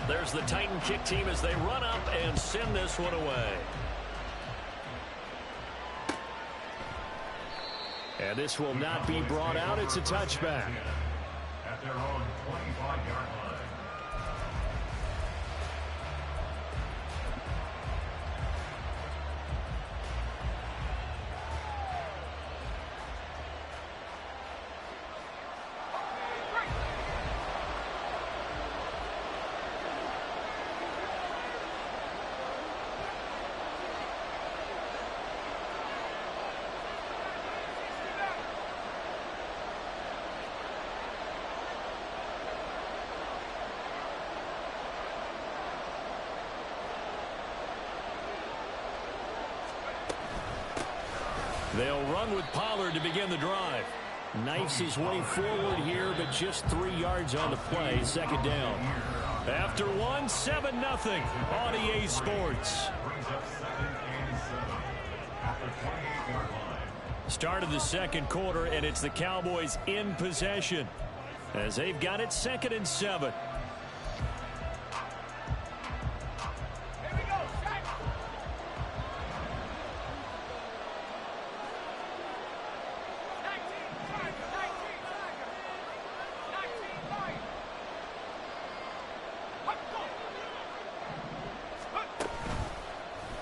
There's the Titan kick team as they run up and send this one away. And this will not be brought out. It's a touchback. At their own 25-yard line. They'll run with Pollard to begin the drive. Knifes his way forward here, but just 3 yards on the play. Second down. After one, 7-0 on EA Sports. Start of the second quarter, and it's the Cowboys in possession as they've got it 2nd and 7.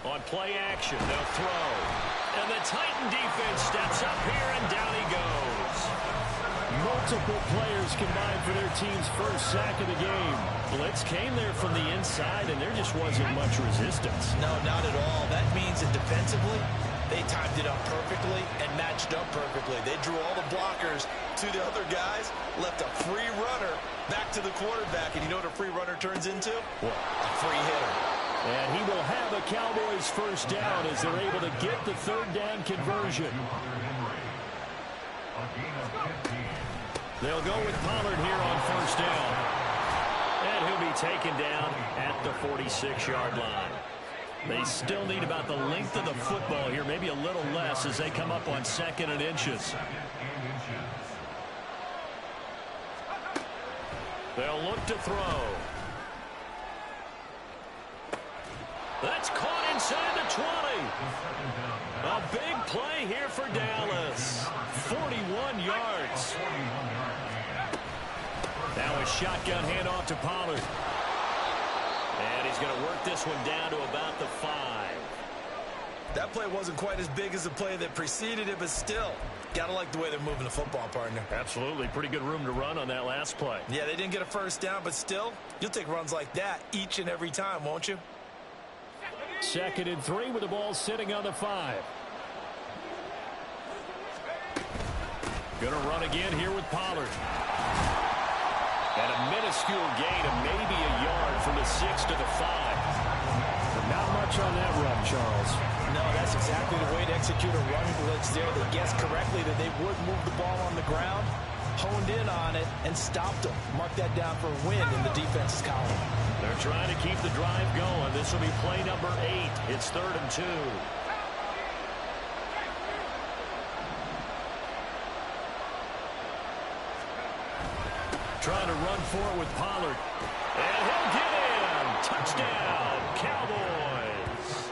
On play action, they'll throw. And the Titan defense steps up here, and down he goes. Multiple players combined for their team's first sack of the game. Blitz came there from the inside, and there just wasn't much resistance. No, not at all. That means that defensively, they timed it up perfectly and matched up perfectly. They drew all the blockers to the other guys, left a free runner back to the quarterback. And you know what a free runner turns into? What? A free hitter. And he will have a Cowboys first down as they're able to get the 3rd down conversion. They'll go with Pollard here on first down. And he'll be taken down at the 46-yard line. They still need about the length of the football here, maybe a little less as they come up on 2nd and inches. They'll look to throw. That's caught inside the 20. A big play here for Dallas. 41 yards. Now a shotgun handoff to Pollard. And he's going to work this one down to about the 5. That play wasn't quite as big as the play that preceded it, but still, got to like the way they're moving the football, partner. Absolutely. Pretty good room to run on that last play. Yeah, they didn't get a first down, but still, you'll take runs like that each and every time, won't you? 2nd and 3 with the ball sitting on the 5. Going to run again here with Pollard. And a minuscule gain of maybe a yard from the 6 to the 5. Not much on that run, Charles. No, that's exactly the way to execute a run blitz there. They guessed correctly that they would move the ball on the ground, honed in on it, and stopped them. Mark that down for a win in the defense's column. They're trying to keep the drive going. This will be play number 8. It's 3rd and 2. Trying to run for it with Pollard. And he'll get in. Touchdown, Cowboys.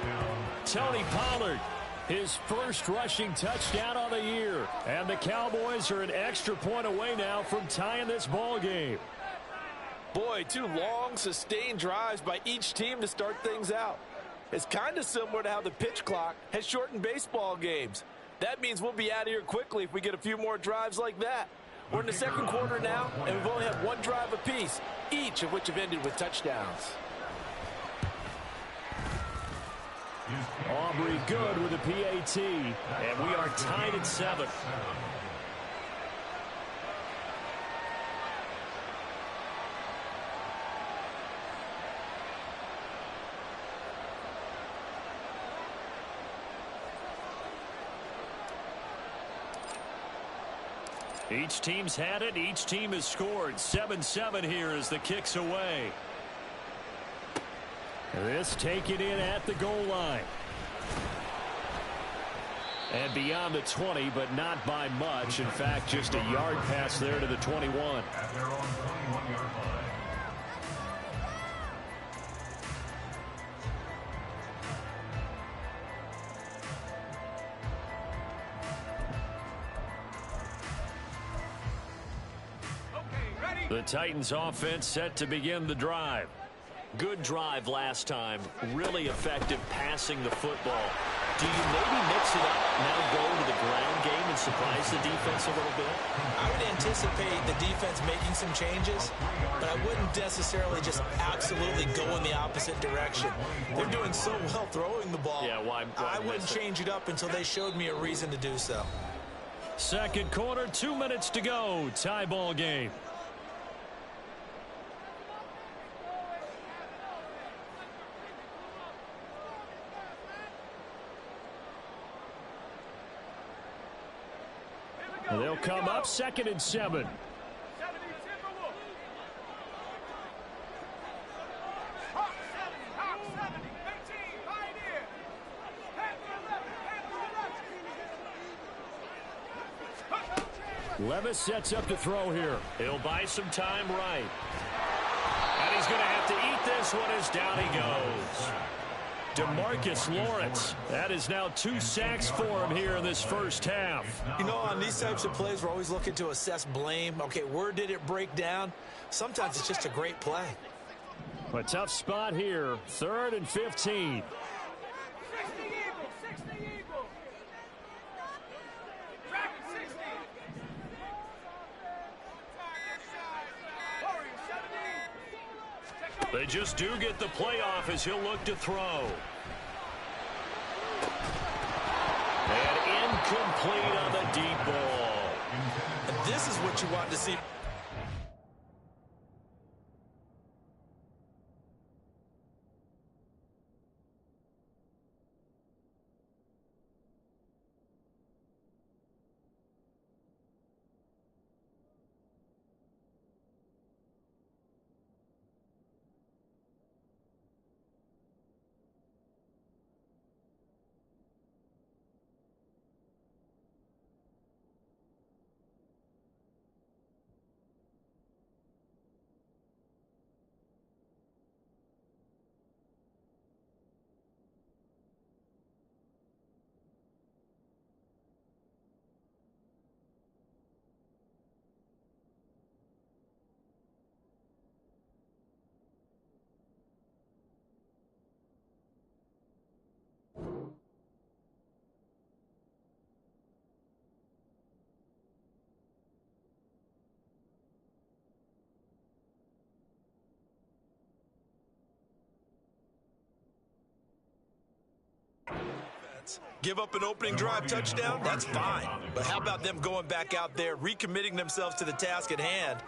Tony Pollard, his first rushing touchdown on the year. And the Cowboys are an extra point away now from tying this ball game. Boy, 2 long, sustained drives by each team to start things out. It's kind of similar to how the pitch clock has shortened baseball games. That means we'll be out of here quickly if we get a few more drives like that. We're in the second quarter now, and we've only had 1 drive apiece, each of which have ended with touchdowns. Aubrey good with a PAT, and we are tied at 7. Each team's had it. Each team has scored. 7-7 here as the kick's away. This taken in at the goal line. And beyond the 20, but not by much. In fact, just a yard pass there to the 21. At their own 21-yard line. The Titans offense set to begin the drive. Good drive last time. Really effective passing the football. Do you maybe mix it up, now go to the ground game and surprise the defense a little bit? I would anticipate the defense making some changes, but I wouldn't necessarily just absolutely go in the opposite direction. They're doing so well throwing the ball. Yeah, why I wouldn't change it up until they showed me a reason to do so. Second quarter, 2 minutes to go. Tie ball game. They'll come up 2nd and 7. Levis sets up to throw here. He'll buy some time right. And he's going to have to eat this one as down he goes. DeMarcus Lawrence. That is now 2 sacks for him here in this first half. You know, on these types of plays, we're always looking to assess blame. Okay, where did it break down? Sometimes it's just a great play. A tough spot here. 3rd and 15. They just do get the playoff as he'll look to throw. And incomplete on the deep ball. And this is what you want to see. Give up an opening drive touchdown, that's fine. But how about them going back out there, recommitting themselves to the task at hand,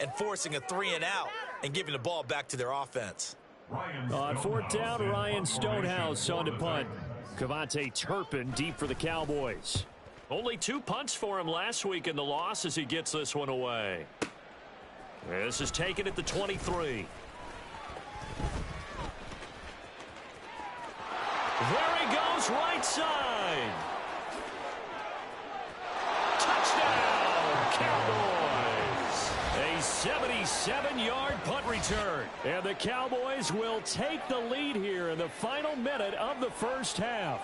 and forcing a 3-and-out and giving the ball back to their offense? On 4th down, Ryan Stonehouse on to punt. Kavontae Turpin deep for the Cowboys. Only 2 punts for him last week in the loss as he gets this one away. This is taken at the 23. There he goes, right side. Touchdown, Cowboys. A 77-yard punt return. And the Cowboys will take the lead here in the final minute of the first half.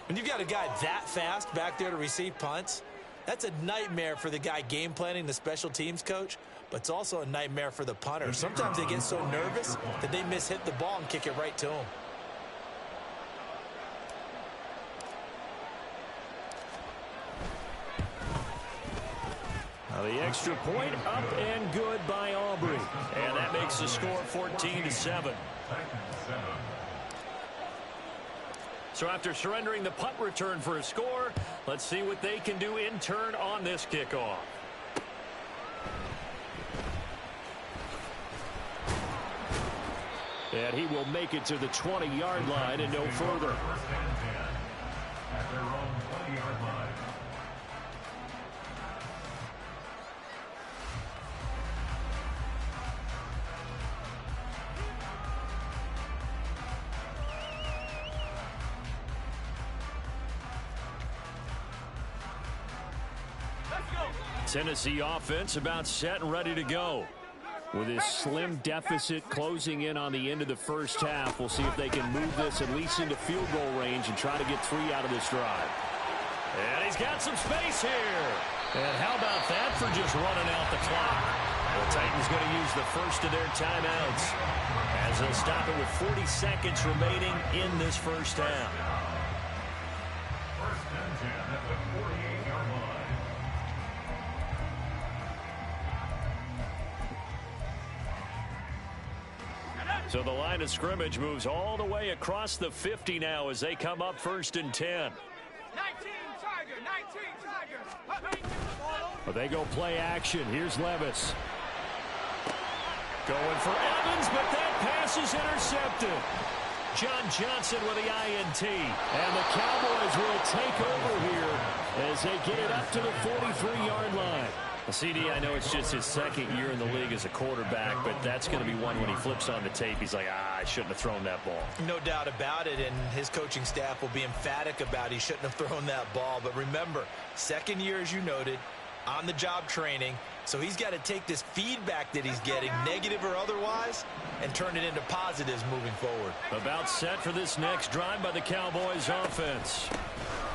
When you've got a guy that fast back there to receive punts, that's a nightmare for the guy game planning, the special teams coach, but it's also a nightmare for the punter. Sometimes they get so nervous that they hit the ball and kick it right to them. Now the extra point up and good by Aubrey. And that makes the score 14-7. So after surrendering the punt return for a score, let's see what they can do in turn on this kickoff. And he will make it to the 20-yard line and no further. At their own 20-yard line. Tennessee offense about set and ready to go. With his slim deficit closing in on the end of the first half, we'll see if they can move this at least into field goal range and try to get 3 out of this drive. And he's got some space here. And how about that for just running out the clock? The Titans going to use the first of their timeouts as they'll stop it with 40 seconds remaining in this first half. First and 10 at the 48-yard line. So the line of scrimmage moves all the way across the 50 now as they come up first and 10. 19 Tiger, 19 Tiger. Well, they go play action. Here's Levis. Going for Evans, but that pass is intercepted. John Johnson with the INT. And the Cowboys will take over here as they get it up to the 43-yard line. Well, CD, I know it's just his second year in the league as a quarterback, but that's going to be one when he flips on the tape. He's like, I shouldn't have thrown that ball. No doubt about it, and his coaching staff will be emphatic about he shouldn't have thrown that ball. But remember, second year, as you noted, on-the-job training, so he's got to take this feedback that he's getting, negative or otherwise, and turn it into positives moving forward. About set for this next drive by the Cowboys offense.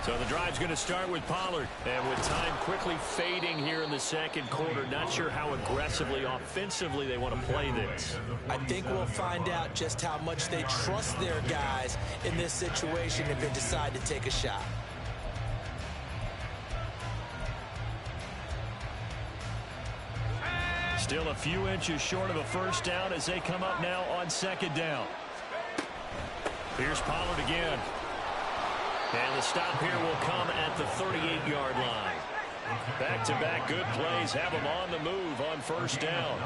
So the drive's going to start with Pollard. And with time quickly fading here in the second quarter, not sure how aggressively, offensively they want to play this. I think we'll find out just how much they trust their guys in this situation if they decide to take a shot. Still a few inches short of a first down as they come up now on second down. Here's Pollard again. And the stop here will come at the 38-yard line. Back-to-back good plays have him on the move on first down.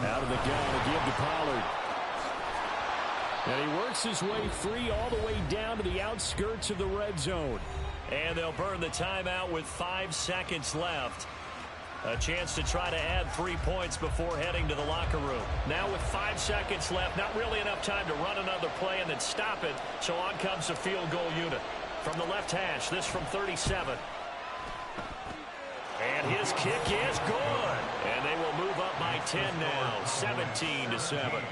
Out of the gun to give to Pollard. And he works his way free all the way down to the outskirts of the red zone. And they'll burn the timeout with 5 seconds left. A chance to try to add 3 points before heading to the locker room. Now with 5 seconds left, not really enough time to run another play and then stop it. So on comes the field goal unit. From the left hash, this from 37. And his kick is good. And they will move up by 10 now, 17-7.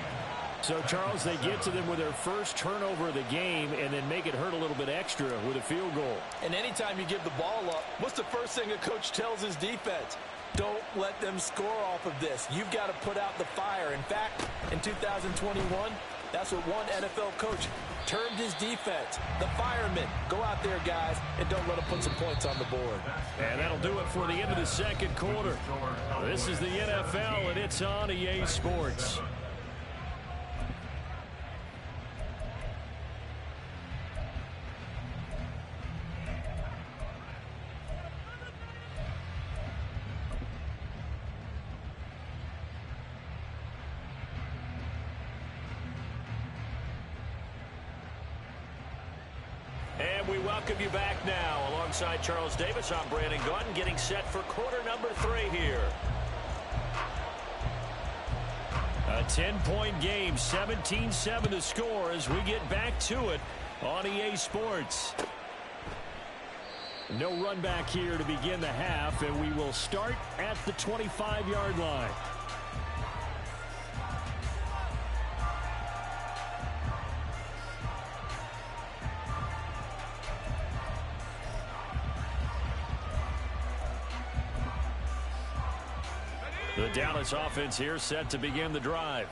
So, Charles, they get to them with their first turnover of the game and then make it hurt a little bit extra with a field goal. And anytime you give the ball up, what's the first thing a coach tells his defense? Don't let them score off of this. You've got to put out the fire. In fact, in 2021, that's what one NFL coach termed his defense. The firemen. Go out there, guys, and don't let them put some points on the board. And that'll do it for the end of the second quarter. This is the NFL, and it's on EA Sports. And we welcome you back now. Alongside Charles Davis, I'm Brandon Gunn, getting set for quarter number 3 here. A 10-point game, 17-7 to score as we get back to it on EA Sports. No run back here to begin the half, and we will start at the 25-yard line. The Dallas offense here set to begin the drive.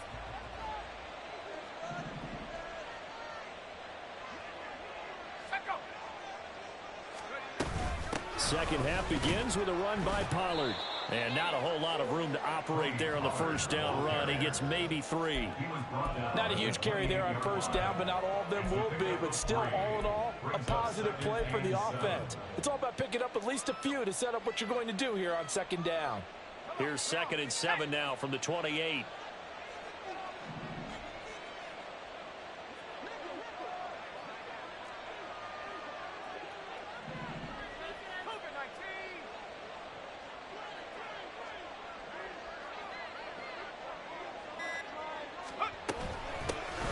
Second half begins with a run by Pollard. And not a whole lot of room to operate there on the first down run. He gets maybe 3. Not a huge carry there on first down, but not all of them will be. But still, all in all, a positive play for the offense. It's all about picking up at least a few to set up what you're going to do here on second down. Here's 2nd and 7 now from the 28.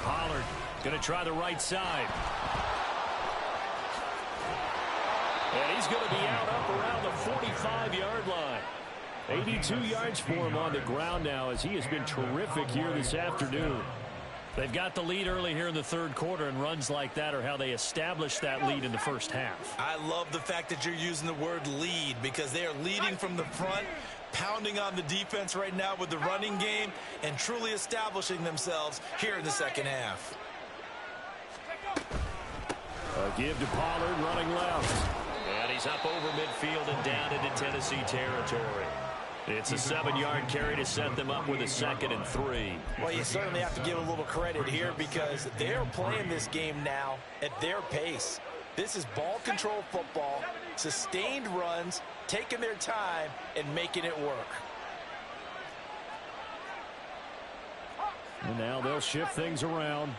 Pollard going to try the right side. And he's going to be out up around the 45-yard line. 82 yards for him on the ground now as he has been terrific here this afternoon. They've got the lead early here in the third quarter, and runs like that are how they establish that lead in the first half. I love the fact that you're using the word lead because they are leading from the front, pounding on the defense right now with the running game, and truly establishing themselves here in the second half. A give to Pollard running left. And he's up over midfield and down into Tennessee territory. It's a 7-yard carry to set them up with a 2nd and 3. Well, you certainly have to give a little credit here because they're playing this game now at their pace. This is ball control football, sustained runs, taking their time, and making it work. And now they'll shift things around.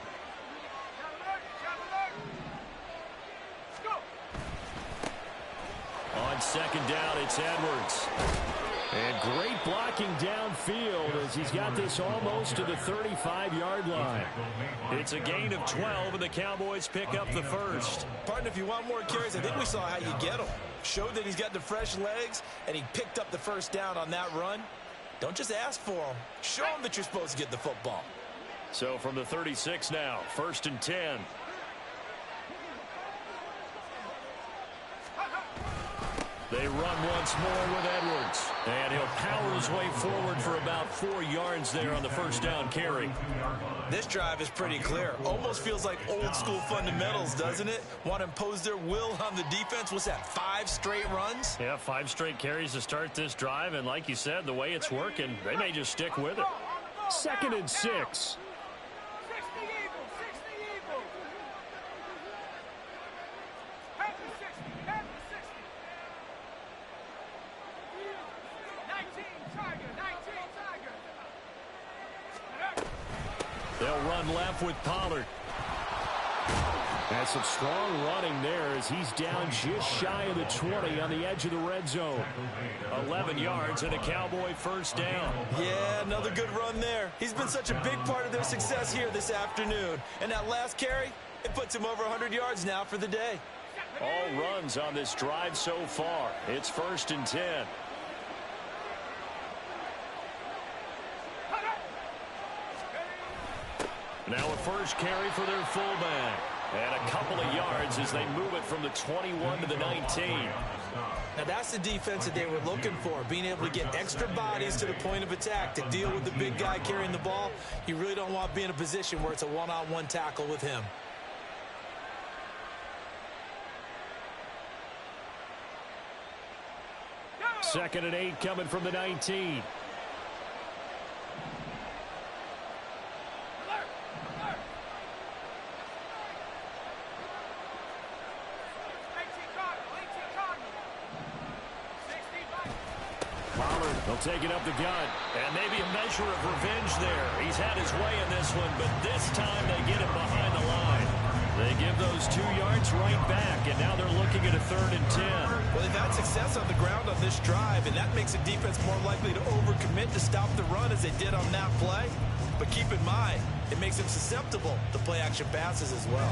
On 2nd down, it's Edwards. And great blocking downfield as he's got this almost to the 35-yard line. It's a gain of 12, and the Cowboys pick up the first. Partner, if you want more carries, I think we saw how you get them. Showed that he's got the fresh legs, and he picked up the first down on that run. Don't just ask for him. Show him that you're supposed to get the football. So from the 36 now, 1st and 10. They run once more with Edwards. And he'll power his way forward for about 4 yards there on the first down carry. This drive is pretty clear. Almost feels like old school fundamentals, doesn't it? Want to impose their will on the defense. What's that, 5 straight runs? Yeah, 5 straight carries to start this drive. And like you said, the way it's working, they may just stick with it. 2nd and 6. 60 Eagles, 60 Eagles. Half the 60, half the 60. 19 Tiger, 19 Tiger. They'll run left with Pollard. And some strong running there as he's down just shy of the 20 on the edge of the red zone. 11 yards and a Cowboy first down. Yeah, another good run there. He's been such a big part of their success here this afternoon. And that last carry, it puts him over 100 yards now for the day. All runs on this drive so far. It's 1st and 10. Now a first carry for their fullback. And a couple of yards as they move it from the 21 to the 19. Now that's the defense that they were looking for, being able to get extra bodies to the point of attack to deal with the big guy carrying the ball. You really don't want to be in a position where it's a one-on-one tackle with him. Second and 8 coming from the 19. They'll take it up the gut. And maybe a measure of revenge there. He's had his way in this one, but this time they get him behind the line. They give those 2 yards right back, and now they're looking at a 3rd and 10. Well, they've had success on the ground on this drive, and that makes a defense more likely to overcommit to stop the run as they did on that play. But keep in mind, it makes them susceptible to play-action passes as well.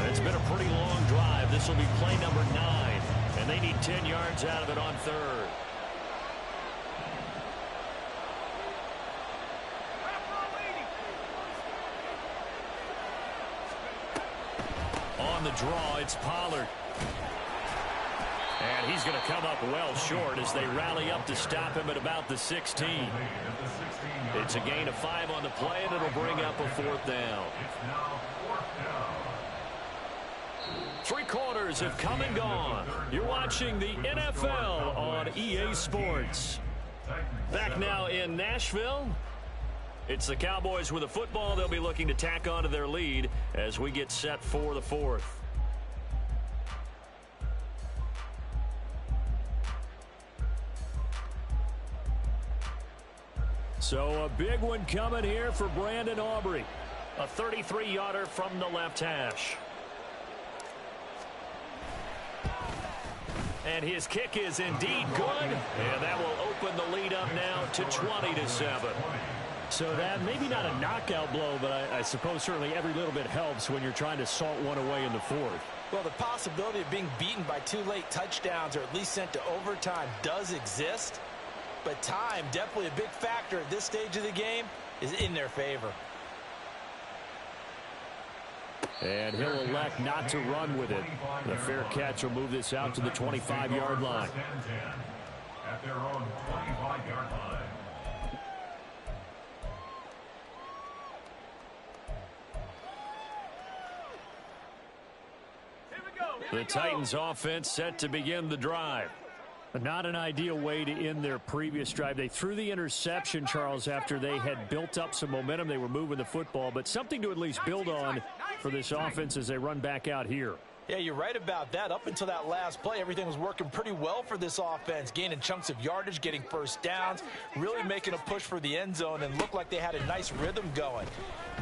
It's been a pretty long drive. This will be play number 9, and they need 10 yards out of it on 3rd. On the draw, it's Pollard. And he's going to come up well short as they rally up to stop him at about the 16. It's a gain of 5 on the play, and it'll bring up a 4th down. 3 quarters have come and gone. You're watching the NFL on EA Sports. Back now in Nashville. It's the Cowboys with a football. They'll be looking to tack onto their lead as we get set for the 4th. So a big one coming here for Brandon Aubrey. A 33-yarder from the left hash. And his kick is indeed good. And that will open the lead up now to 20-7. So that maybe not a knockout blow, but I suppose certainly every little bit helps when you're trying to salt one away in the 4th. Well, the possibility of being beaten by 2 late touchdowns or at least sent to overtime does exist. But time, definitely a big factor at this stage of the game, is in their favor. And he'll elect not to run with it. The fair catch will move this out to the 25-yard line. At their own 25-yard line. The Titans offense set to begin the drive. Not an ideal way to end their previous drive. They threw the interception, Charles, after they had built up some momentum. They were moving the football, but something to at least build on for this offense as they run back out here. Yeah, you're right about that. Up until that last play, everything was working pretty well for this offense, gaining chunks of yardage, getting first downs, really making a push for the end zone, and looked like they had a nice rhythm going.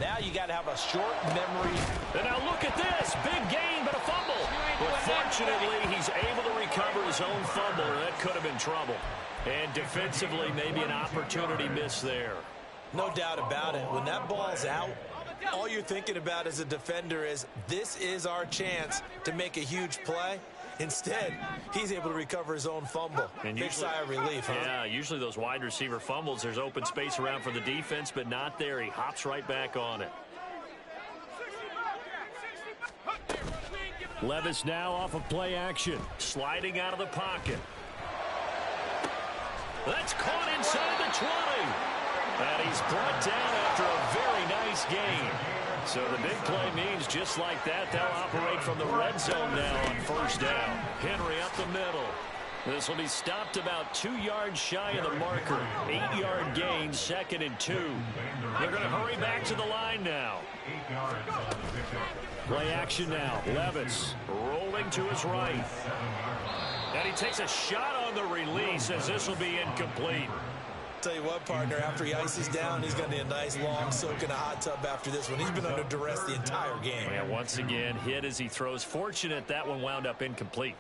Now you got to have a short memory. And now look at this. Big gain, but a fumble. But fortunately, he's able to recover his own fumble, or that could have been trouble. And defensively, maybe an opportunity missed there. No doubt about it. When that ball's out, all you're thinking about as a defender is, this is our chance to make a huge play. Instead, he's able to recover his own fumble. And big sigh of relief, huh? Yeah, usually those wide receiver fumbles, there's open space around for the defense, but not there. He hops right back on it. Levis now off of play action, sliding out of the pocket. That's caught inside the 20. And he's brought down after a very nice gain. So the big play means just like that, they'll operate from the red zone now on first down. Henry up the middle. This will be stopped about 2 yards shy of the marker. 8-yard gain, 2nd and 2. They're going to hurry back to the line now. Play action now. Levis rolling to his right. And he takes a shot on the release as this will be incomplete. Tell you what, partner, after he ices down, he's going to need a nice long soak in a hot tub after this one. He's been under duress the entire game. And once again, hit as he throws. Fortunate that one wound up incomplete.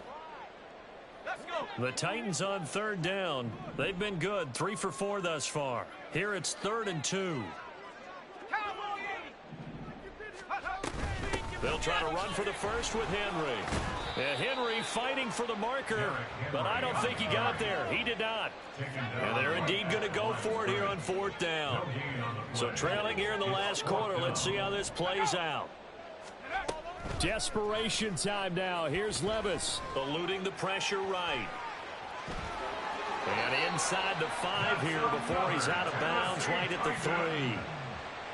The Titans on 3rd down. They've been good, 3 for 4 thus far. Here it's 3rd and 2. They'll try to run for the first with Henry. And Henry fighting for the marker, but I don't think he got there. He did not. And they're indeed going to go for it here on 4th down. So trailing here in the last quarter. Let's see how this plays out. Desperation time now. Here's Levis eluding the pressure right. And inside the 5 here before he's out of bounds right at the 3.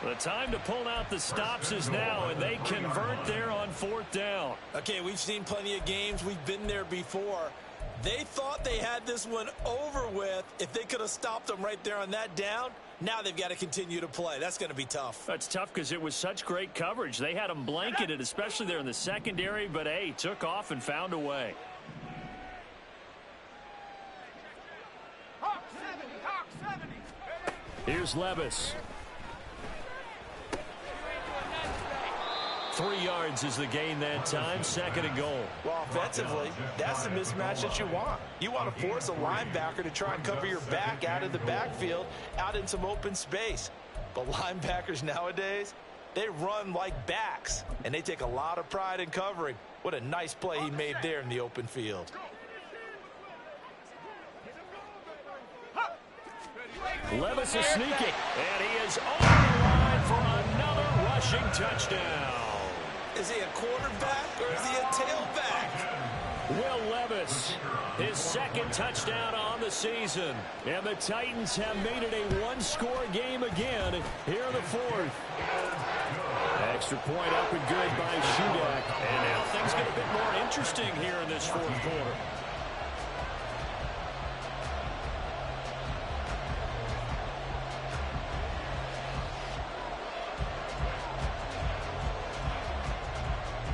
The time to pull out the stops is now, and they convert there on 4th down. Okay, we've seen plenty of games. We've been there before. They thought they had this one over with. If they could have stopped them right there on that down, now they've got to continue to play. That's going to be tough. That's tough because it was such great coverage. They had them blanketed, especially there in the secondary, but, hey, took off and found a way. Hawk 70, Hawk 70. Here's Levis. 3 yards is the gain that time, 2nd and goal. Well, offensively, that's the mismatch that you want. You want to force a linebacker to try and cover your back out of the backfield, out in some open space. But linebackers nowadays, they run like backs, and they take a lot of pride in covering. What a nice play he made there in the open field. Levis is sneaking, and he is over the line for another rushing touchdown. Is he a quarterback or is he a tailback? Will Levis, his 2nd touchdown on the season. And the Titans have made it a 1-score game again here in the 4th. Extra point up and good by Shudak. And now things get a bit more interesting here in this 4th quarter.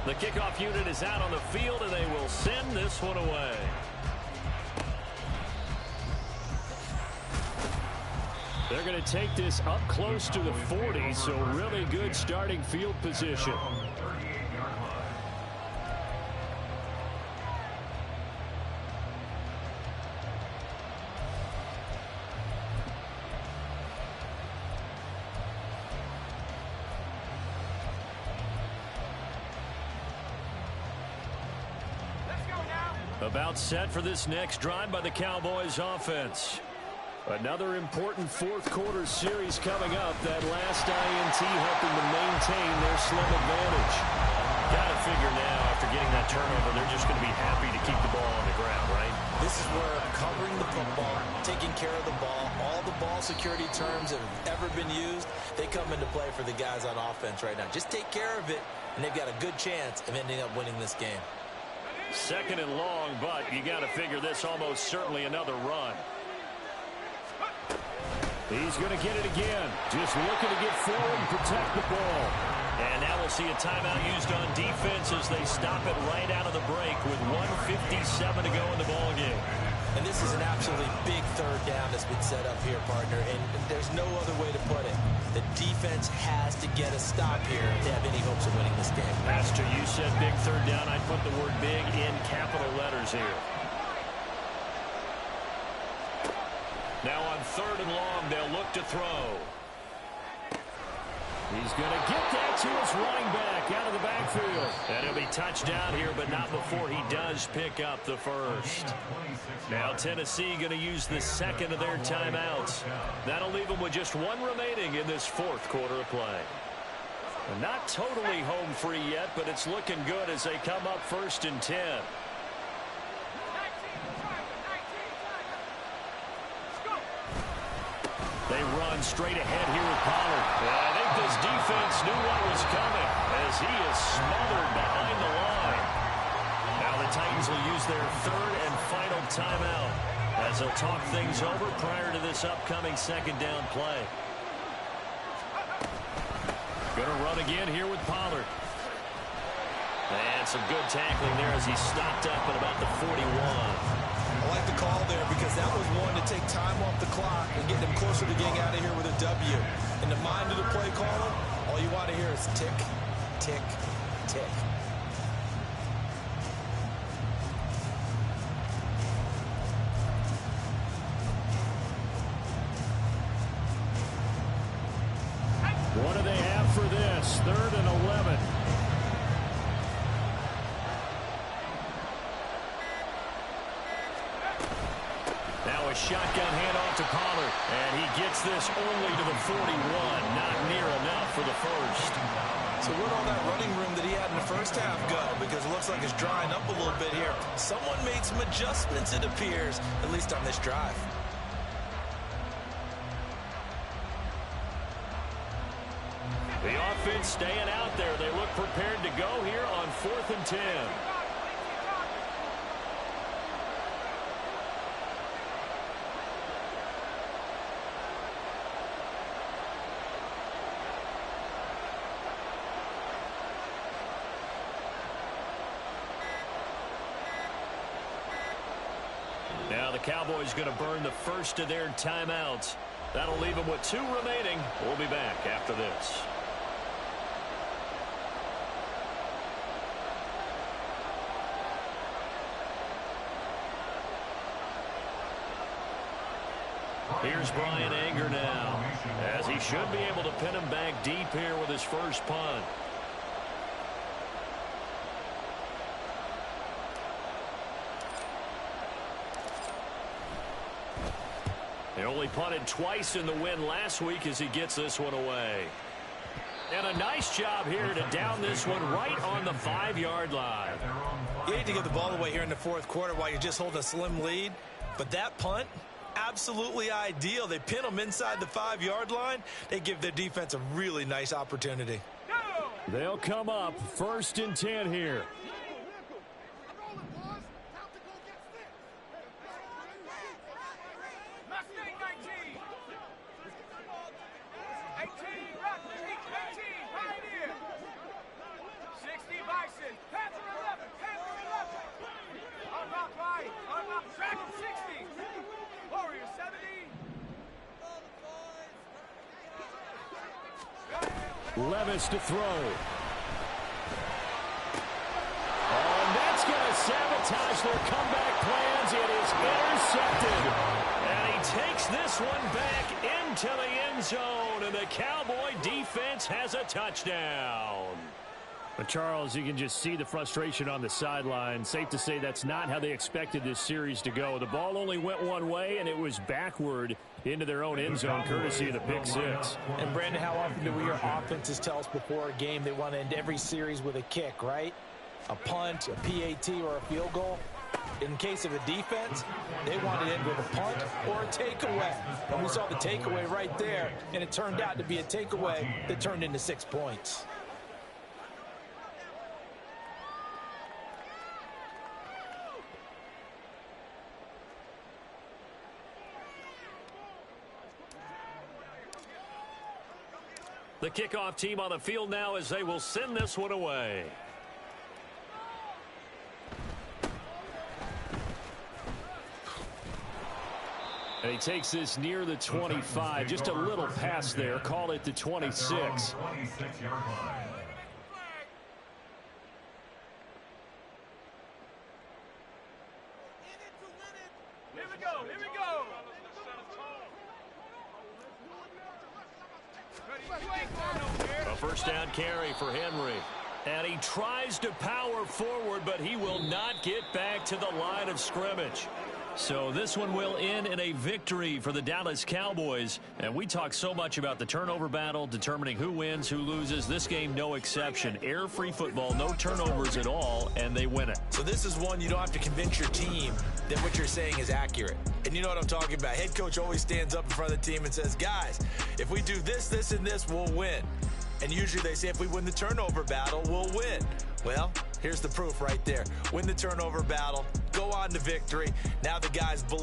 The kickoff unit is out on the field, and they will send this one away. They're going to take this up close to the 40, so really good starting field position. About set for this next drive by the Cowboys offense. Another important 4th quarter series coming up. That last INT helping to maintain their slim advantage. Got to figure now, after getting that turnover, they're just going to be happy to keep the ball on the ground, right? This is where covering the football, taking care of the ball, all the ball security terms that have ever been used, they come into play for the guys on offense right now. Just take care of it, and they've got a good chance of ending up winning this game. Second and long, but you got to figure this almost certainly another run. He's going to get it again. Just looking to get forward and protect the ball. And now we'll see a timeout used on defense as they stop it right out of the break with 1:57 to go in the ball game. And this is an absolutely big third down that's been set up here, partner, and there's no other way to put it. The defense has to get a stop here to have any hopes of winning this game. Pastor, you said big third down. I'd put the word big in capital letters here. Now on third and long, they'll look to throw. He's going to get that to his running back out of the backfield. And he'll be touchdown here, but not before he does pick up the first. Now Tennessee going to use the second of their timeouts. That'll leave them with just one remaining in this fourth quarter of play. And not totally home free yet, but it's looking good as they come up 1st and 10. They run straight ahead here with Pollard. I think this defense knew what was coming as he is smothered behind the line. Now the Titans will use their third and final timeout as they'll talk things over prior to this upcoming second down play. Going to run again here with Pollard. And some good tackling there as he stopped up at about the 41. I like the call there because that was one to take time off the clock and get them closer to getting out of here with a W. In the mind of the play caller, all you want to hear is tick, tick, tick. What do they have for this? 3rd and 11. Now a shotgun handoff to Pollard. And he gets this only to the 41. Not near enough for the first. So where'd all that running room that he had in the first half go? Because it looks like it's drying up a little bit here. Someone made some adjustments, it appears, at least on this drive. The offense staying out there. They look prepared to go here on 4th and 10. Now the Cowboys going to burn the first of their timeouts. That'll leave them with 2 remaining. We'll be back after this. Here's Brian Anger now, as he should be able to pin him back deep here with his first punt. He only punted twice in the win last week as he gets this one away. And a nice job here to down this one right on the 5-yard line. You hate to give the ball away here in the fourth quarter while you're just holding a slim lead, but that punt, absolutely ideal. They pin them inside the 5-yard line. They give their defense a really nice opportunity. They'll come up 1st and 10 here. Levis to throw. Oh, and that's going to sabotage their comeback plans. It is intercepted. And he takes this one back into the end zone. And the Cowboy defense has a touchdown. But Charles, you can just see the frustration on the sideline. Safe to say that's not how they expected this series to go. The ball only went one way, and it was backward into their own end zone, courtesy of the pick six. And, Brandon, how often do we hear offenses tell us before a game they want to end every series with a kick, right? A punt, a PAT, or a field goal. In case of a defense, they want to end with a punt or a takeaway. And we saw the takeaway right there, and it turned out to be a takeaway that turned into 6 points. The kickoff team on the field now as they will send this one away. And he takes this near the 25. Just a little pass there. Call it the 26. A first down carry for Henry. And he tries to power forward, but he will not get back to the line of scrimmage. So this one will end in a victory for the Dallas Cowboys. And we talk so much about the turnover battle, determining who wins, who loses. This game, no exception. Air-free football, no turnovers at all, and they win it. So this is one you don't have to convince your team that what you're saying is accurate. And you know what I'm talking about. Head coach always stands up in front of the team and says, guys, if we do this, this, and this, we'll win. And usually they say if we win the turnover battle, we'll win. Well, here's the proof right there. Win the turnover battle, go on to victory. Now the guys believe.